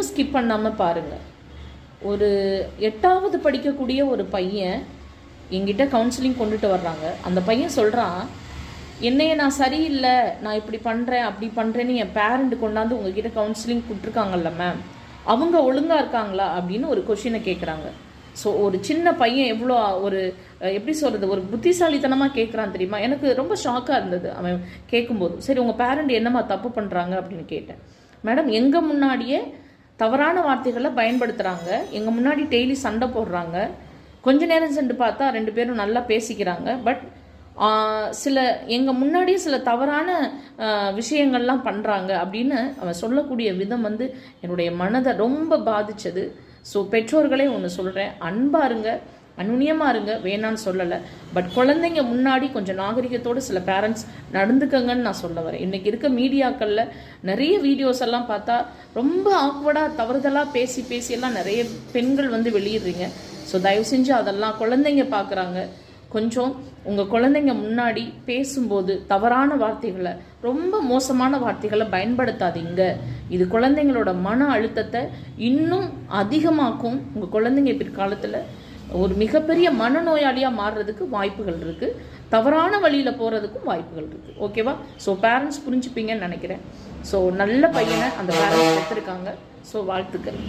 கொஞ்சம் ஸ்கிப் பண்ணாமல் பாருங்கள். ஒரு 8வது படிக்கக்கூடிய ஒரு பையன் என்கிட்ட கவுன்சிலிங் கொண்டுட்டு வர்றாங்க. அந்த பையன் சொல்கிறான், என்னைய நான் சரியில்லை, நான் இப்படி பண்ணுறேன் அப்படி பண்ணுறேன்னு என் பேரண்ட் கொண்டாந்து உங்ககிட்ட கவுன்சிலிங் கொடுத்துருக்காங்கல்ல மேம், அவங்க ஒழுங்காக இருக்காங்களா அப்படின்னு ஒரு கொஷினை கேட்குறாங்க. ஸோ ஒரு சின்ன பையன் எவ்வளோ ஒரு எப்படி சொல்கிறது, ஒரு புத்திசாலித்தனமாக கேட்குறான் தெரியுமா. எனக்கு ரொம்ப ஷாக்காக இருந்தது அவன் கேட்கும்போது. சரி, உங்கள் பேரண்ட் என்னம்மா தப்பு பண்ணுறாங்க அப்படின்னு கேட்டேன். மேடம், எங்கள் முன்னாடியே தவறான வார்த்தைகளை பயன்படுத்துகிறாங்க, எங்கள் முன்னாடி டெய்லி சண்டை போடுறாங்க, கொஞ்ச நேரம் சென்று பார்த்தா 2 பேரும் நல்லா பேசிக்கிறாங்க, பட் சில எங்கள் முன்னாடியே சில தவறான விஷயங்கள்லாம் பண்ணுறாங்க அப்படின்னு அவன் சொல்லக்கூடிய விதம் வந்து என்னுடைய மனதை ரொம்ப பாதித்தது. ஸோ பெற்றோர்களே ஒன்று சொல்கிறேன், அன்பாக இருங்க, அனுநியமாக இருங்க, வேணான்னு சொல்லலை, பட் குழந்தைங்க முன்னாடி கொஞ்சம் நாகரிகத்தோடு சில பேரண்ட்ஸ் நடந்துக்கங்கன்னு நான் சொல்ல வரேன். இன்றைக்கி இருக்க மீடியாக்களில் நிறைய வீடியோஸ் எல்லாம் பார்த்தா ரொம்ப ஆக்வர்டாக தவறுதலாக பேசியெல்லாம் நிறைய பெண்கள் வந்து வெளியிடுறீங்க. ஸோ தயவு செஞ்சு அதெல்லாம் குழந்தைங்க பார்க்குறாங்க, கொஞ்சம் உங்கள் குழந்தைங்க முன்னாடி பேசும்போது தவறான வார்த்தைகளை, ரொம்ப மோசமான வார்த்தைகளை பயன்படுத்தாதீங்க. இது குழந்தைங்களோட மன அழுத்தத்தை இன்னும் அதிகமாக்கும். உங்கள் குழந்தைங்க பிற்காலத்தில் ஒரு மிகப்பெரிய மனநோயாளியாக மாறுறதுக்கு வாய்ப்புகள் இருக்குது, தவறான வழியில் போகிறதுக்கும் வாய்ப்புகள் இருக்குது. ஓகேவா? ஸோ பேரண்ட்ஸ் புரிஞ்சுப்பீங்கன்னு நினைக்கிறேன். ஸோ நல்ல பையனை அந்த பேரண்ட்ஸ் எடுத்திருக்காங்க. ஸோ வாழ்த்துக்கள்.